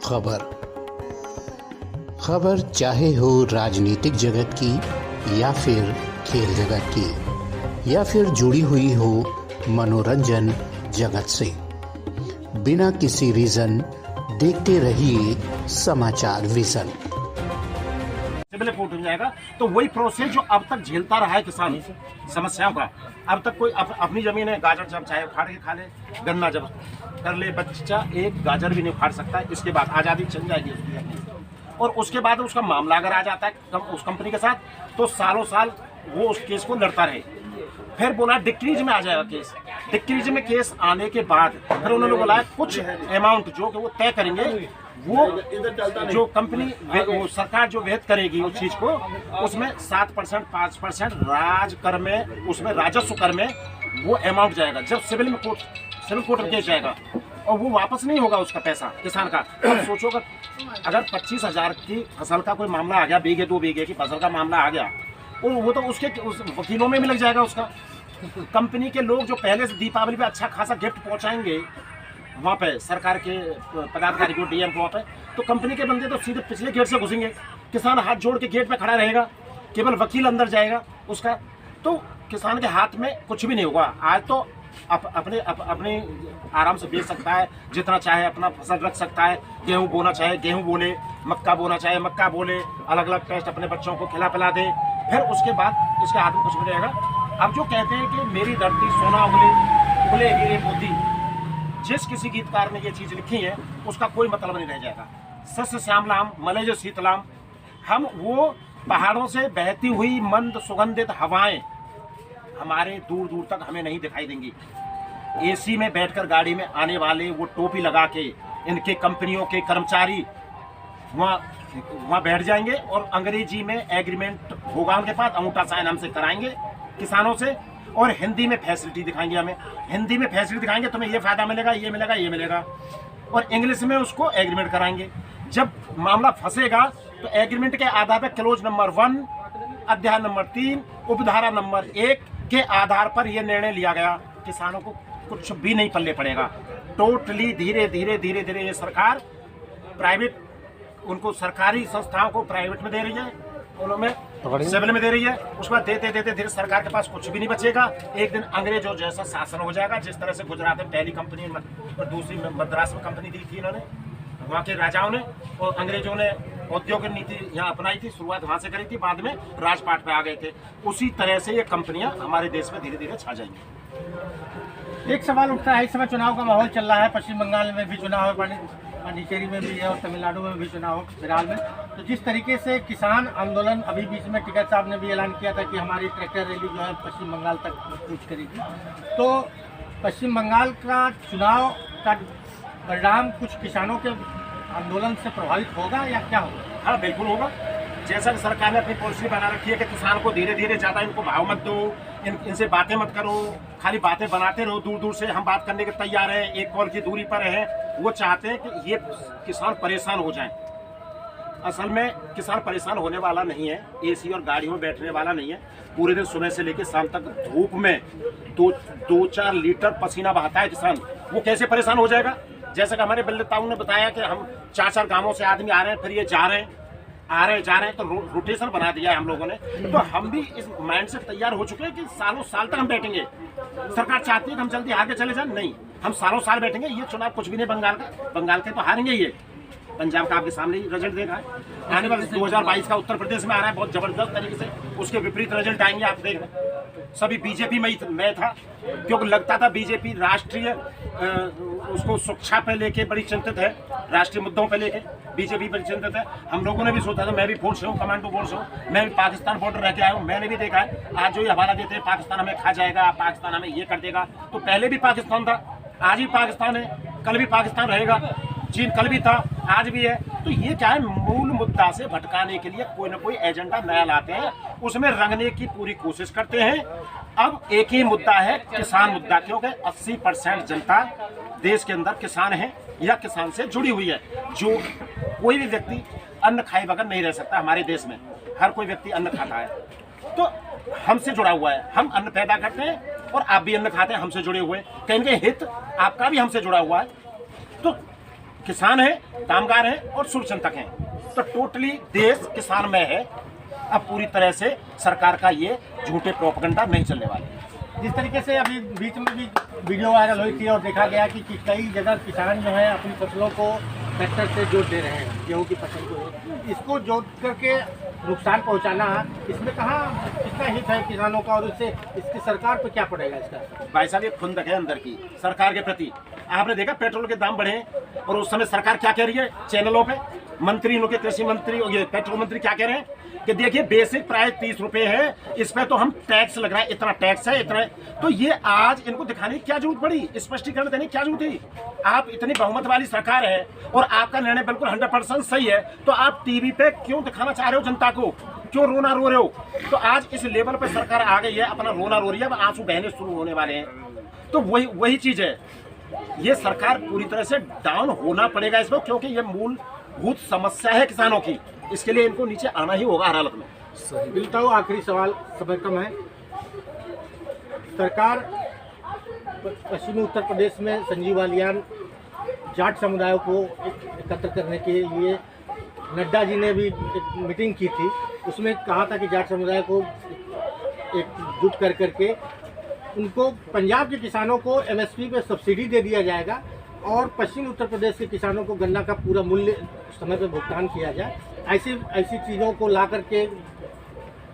खबर खबर चाहे हो राजनीतिक जगत की या फिर खेल जगत की या फिर जुड़ी हुई हो मनोरंजन जगत से, बिना किसी रीजन देखते रहिए समाचार विजन। कोर्ट हो जाएगा तो वही प्रोसेस जो अब तक झेलता रहा है किसान समस्याओं का। अब तक कोई अपनी जमीन है, गाजर जब चाहे उखाड़ के खा ले, गन्ना जब कर ले, बच्चा एक गाजर भी नहीं उखाड़ सकता है। इसके बाद आज़ादी चल जाएगी उसकी, और उसके बाद उसका मामला अगर आ जाता है उस कंपनी के साथ, तो सालों साल वो उस केस को लड़ता रहे। फिर बोला डिक्रीज में आ जाएगा केस। डिक्रीज में केस आने के बाद फिर उन्होंने बोला कुछ अमाउंट जो कि वो तय करेंगे, वो जो कंपनी वो सरकार जो व्यय करेगी उस चीज को, उसमें 7% 5% राज कर में, उसमें राजस्व कर में वो अमाउंट जाएगा। जब सिविल कोर्ट में केस जाएगा और वो वापस नहीं होगा उसका पैसा किसान का। अब सोचो अगर 25,000 की फसल का कोई मामला आ गया, बीघे 2 बीघे की फसल का मामला आ गया, और वो तो उसके वकीलों में भी लग जाएगा उसका। कंपनी के लोग जो पहले से दीपावली पे अच्छा खासा गिफ्ट पहुंचाएंगे वहाँ पे सरकार के पदाधिकारी को, डीएम को, वहाँ पे तो कंपनी के बंदे तो सीधे पिछले गेट से घुसेंगे। किसान हाथ जोड़ के गेट पे खड़ा रहेगा, केवल वकील अंदर जाएगा उसका, तो किसान के हाथ में कुछ भी नहीं होगा। आज तो अपने आराम से बेच सकता है, जितना चाहे अपना फसल रख सकता है। गेहूँ बोना चाहे गेहूँ बोले, मक्का बोना चाहे मक्का बोले, अलग अलग टेस्ट अपने बच्चों को खिला पिला दे। फिर उसके बाद इसके हाथ में कुछ भी रहेगा। अब जो कहते हैं कि मेरी धरती सोना उगले हीरे मोती, जिस किसी गीतकार ने ये चीज लिखी है उसका कोई मतलब नहीं रह जाएगा। सस्य श्यामलाम मलय जो शीतलाम, हम वो पहाड़ों से बहती हुई मंद सुगंधित हवाएं हमारे दूर दूर तक हमें नहीं दिखाई देंगी। एसी में बैठकर गाड़ी में आने वाले वो टोपी लगा के इनके कंपनियों के कर्मचारी वहाँ बैठ जाएंगे और अंग्रेजी में एग्रीमेंट होगा उनके पास, अंगूठा साइन हमसे कराएंगे किसानों से, और हिंदी में फैसिलिटी दिखाएंगे हमें। हिंदी में फैसिलिटी दिखाएंगे, तुम्हें ये फायदा मिलेगा, ये मिलेगा, ये मिलेगा, और इंग्लिश में उसको एग्रीमेंट कराएंगे। जब मामला फंसेगा तो एग्रीमेंट के आधार पर क्लोज नंबर 1 अध्याय नंबर 3 उपधारा नंबर 1 के आधार पर यह निर्णय लिया गया। किसानों को कुछ भी नहीं पल्ले पड़ेगा। टोटली धीरे धीरे धीरे धीरे ये सरकार प्राइवेट, उनको सरकारी संस्थाओं को प्राइवेट में दे रही है, उन्होंने सिविल में दे रही है। उसके बाद देते देते धीरे सरकार के पास कुछ भी नहीं बचेगा। एक दिन अंग्रेजों जैसा शासन हो जाएगा, जिस तरह से गुजरात में पहली कंपनी और दूसरी मद्रास में कंपनी दी थी इन्होंने, वहाँ के राजाओं ने, और अंग्रेजों ने औद्योगिक नीति यहाँ अपनाई थी, शुरुआत वहाँ से करी थी, बाद में राजपाट पे आ गए थे। उसी तरह से ये कंपनियां हमारे देश में धीरे धीरे छा जाएंगी। एक सवाल उठता है, इस समय चुनाव का माहौल चल रहा है, पश्चिम बंगाल में भी चुनाव है, पांडिचेरी में भी है और तमिलनाडु में भी चुनाव है फिलहाल में। तो जिस तरीके से किसान आंदोलन, अभी बीच में टिकैत साहब ने भी ऐलान किया था कि हमारी ट्रैक्टर रैली जो है पश्चिम बंगाल तक कूच करेगी, तो पश्चिम बंगाल का चुनाव का परिणाम कुछ किसानों के आंदोलन से प्रभावित होगा या क्या होगा? हाँ बिल्कुल होगा। जैसा कि सरकार ने अपनी पॉलिसी बना रखी है कि किसान को धीरे धीरे ज़्यादा इनको भाव मत दो, इनसे बातें मत करो, खाली बातें बनाते रहो, दूर दूर से हम बात करने के तैयार हैं, एक कॉल की दूरी पर हैं। वो चाहते हैं कि ये किसान परेशान हो जाएं। असल में किसान परेशान होने वाला नहीं है, एसी और गाड़ियों में बैठने वाला नहीं है। पूरे दिन सुबह से लेकर शाम तक धूप में 2-4 लीटर पसीना बहाता है किसान, वो कैसे परेशान हो जाएगा? जैसा कि हमारे बल्ले ताऊ ने बताया कि हम 4-4 गांवों से आदमी आ रहे हैं, फिर ये जा रहे हैं, आ रहे जा रहे हैं, तो रोटेशन बना दिया है हम लोगों ने। तो हम भी इस माइंड से तैयार हो चुके हैं कि सालों साल तक हम बैठेंगे। सरकार चाहती है कि हम जल्दी हार के चले जाएं, नहीं, हम सालों साल बैठेंगे। ये चुनाव कुछ भी नहीं बंगाल के तो हारेंगे, ये पंजाब का आपके सामने ही रिजल्ट देखा है। आने वाले 2022 का उत्तर प्रदेश में आ रहा है बहुत जबरदस्त तरीके से, उसके विपरीत रिजल्ट आएंगे, आप देख रहे हैं। सभी बीजेपी में था, क्योंकि लगता था बीजेपी राष्ट्रीय उसको सुरक्षा पे लेके बड़ी चिंतित है, राष्ट्रीय मुद्दों पे लेके बीजेपी बड़ी चिंतित है। हम लोगों ने भी सोचा था, मैं भी फोर्स से हूँ, कमांडो फोर्स हूँ, मैं भी पाकिस्तान बॉर्डर रह के आया हूँ, मैंने भी देखा है आज जो ये हवाला देते हैं पाकिस्तान हमें खा जाएगा, पाकिस्तान हमें ये कर देगा। तो पहले भी पाकिस्तान था, आज भी पाकिस्तान है, कल भी पाकिस्तान रहेगा। चीन कल भी था, आज भी है। तो ये क्या है, मूल मुद्दा से भटकाने के लिए कोई ना कोई एजेंडा नया लाते हैं, उसमें रंगने की पूरी कोशिश करते हैं। अब एक ही मुद्दा है, किसान मुद्दा, क्योंकि 80% जनता देश के अंदर किसान है या किसान से जुड़ी हुई है। जो कोई भी व्यक्ति अन्न खाए बगैर नहीं रह सकता हमारे देश में, हर कोई व्यक्ति अन्न खाता है, तो हमसे जुड़ा हुआ है। हम अन्न पैदा करते हैं और आप भी अन्न खाते हैं, हमसे जुड़े हुए, कहीं हित आपका भी हमसे जुड़ा हुआ है। तो किसान है, कामगार है और शुभचिंतक हैं। तो टोटली देश किसान में है। अब पूरी तरह से सरकार का ये झूठे प्रोपेगेंडा नहीं चलने वाले। जिस तरीके से अभी बीच में भी वीडियो वायरल हुई थी और देखा गया कि कई जगह किसान जो है अपनी फसलों को ट्रैक्टर से जोत दे रहे हैं, गेहूँ की फसल को, इसको जोत करके नुकसान पहुंचाना, इसमें कहाँ कितना हित है किसानों का और इससे इसकी सरकार पर क्या पड़ेगा इसका? भाई साहब, ये खुंदक है अंदर की सरकार के प्रति। आपने देखा पेट्रोल के दाम बढ़े और उस समय सरकार क्या कह रही है चैनलों पे, मंत्री लोग, कृषि मंत्री और ये पेट्रोल मंत्री क्या कह रहे हैं कि देखिए बेसिक प्राइस 30 रुपए है, इस पे तो हम टैक्स लग रहा है, इतना टैक्स है, इतना है। तो ये आज इनको दिखाने की क्या जरूरत पड़ी, स्पष्टीकरण देने की क्या जरूरत थी? आप इतनी बहुमत वाली सरकार है और आपका निर्णय बिल्कुल 100% सही है, तो आप टीवी पे क्यों दिखाना चाह रहे हो जनता को, क्यों रोना रो रहे हो? तो आज इस लेवल पे सरकार आ गई है, अपना रोना रो रही है, अब आंसू बहने शुरू होने वाले हैं। तो वही चीज है, ये सरकार पूरी तरह से डाउन होना पड़ेगा इसको, क्योंकि ये मूलभूत समस्या है किसानों की। इसके लिए इनको नीचे आना ही होगा हर हालत में। मिलता हूँ आखिरी सवाल, समय कम है। सरकार पश्चिमी उत्तर प्रदेश में संजीव बालियान जाट समुदाय को एकत्र करने के लिए, नड्डा जी ने भी एक मीटिंग की थी, उसमें कहा था कि जाट समुदाय को एकजुट कर करके उनको पंजाब के किसानों को एमएसपी पे सब्सिडी दे दिया जाएगा और पश्चिम उत्तर प्रदेश के किसानों को गन्ना का पूरा मूल्य समय पे भुगतान किया जाए। ऐसी चीज़ों को ला करके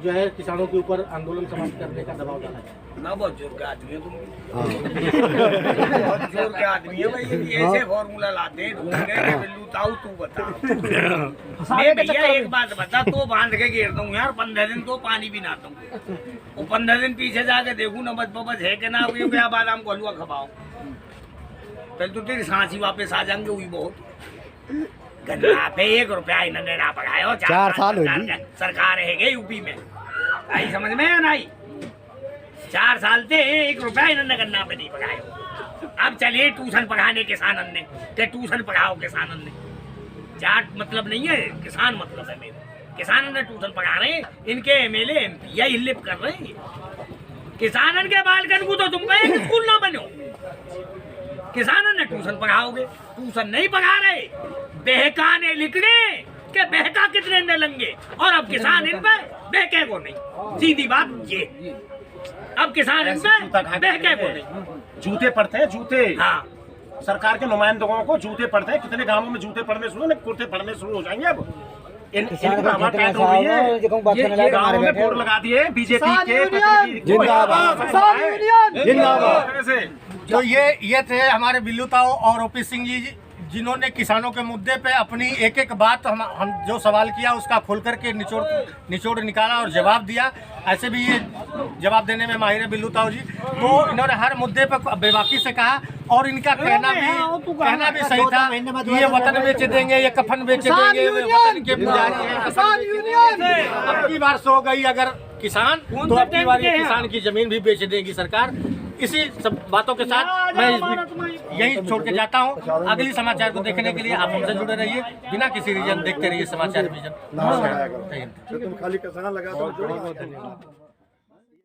जो है किसानों के ऊपर आंदोलन समाप्त करने का दबाव डाला जाए। ना बहुत जोर के आदमी है तुम बहुत जोर के आदमी है भाई, ये ऐसे फॉर्मूला लाते हैं ढूंढने के बिल्लू ताऊ तू बता। मैं भैया एक बात बता, तो बांध के घेर दूँ यार, 15 दिन तो पानी भी ना दूँ, वो 15 दिन पीछे जाके देखूँ नबज बबज है कि ना हुई, क्या बादाम को हलवा खवाओ, पहले तो तेरी सांस ही वापस आ जाएंगे। हुई बहुत गन्ना पे 1 रुपया इन्होंने ना बढ़ाया, 4 साल सरकार है यूपी में, आई समझ में या नहीं? 4 साल से 1 रुपया इन्होंने गन्ना पे नहीं पढ़ाया। अब चलिए ट्यूशन पढ़ाने किसानन ने, कि ट्यूशन पढ़ाओ किसानन ने, जाट मतलब नहीं है, किसान मतलब है मेरे। किसानन ने ट्यूशन पढ़ा रहे हैं, इनके एमएलए एमपी यही लिप कर रहे हैं। किसानन के बालकन को तो तुम कहे स्कूल ना बनो, किसानन ने ट्यूशन पढ़ाओगे, ट्यूशन नहीं पढ़ा रहे, बहकाने लिख रहे कि बहका कितने न लंगे, और अब किसान इन पे बहके को नहीं। सीधी बात ये, अब किसान इन पे बहके को नहीं। जूते पड़ते हैं, जूते। हाँ, सरकार के नुमाइंदों को जूते पड़ते हैं। कितने गांवों में जूते पड़ने शुरू, कुर्ते पड़ने शुरू हो जाएंगे। अब इनकी हवा टाइट हो गई है। ये गांवों में बोर्ड लगा दिए बीजेपी के प्रतिनिधि। तो ये थे हमारे बिल्लू ताऊ और ओपी सिंह जी, जिन्होंने किसानों के मुद्दे पे अपनी एक एक बात हम जो सवाल किया उसका खोल करके निचोड़ निकाला और जवाब दिया। ऐसे भी ये जवाब देने में माहिर है बिल्लू ताऊ जी। तो इन्होंने हर मुद्दे पर बेबाकी से कहा और इनका कहना भी सही था। ये वतन बेच देंगे, ये कफन बेच देंगे, वतन के पुजारी हैं। अब की बार सो गई अगर किसान, तो अब की बार ये किसान की जमीन भी बेच देगी सरकार। इसी सब बातों के साथ मैं यही छोड़ के जाता हूँ। अगली समाचार को देखने के लिए आप हमसे जुड़े रहिए, बिना किसी रीजन देखते रहिए समाचार विजन। तुम खाली किसान लगा दो।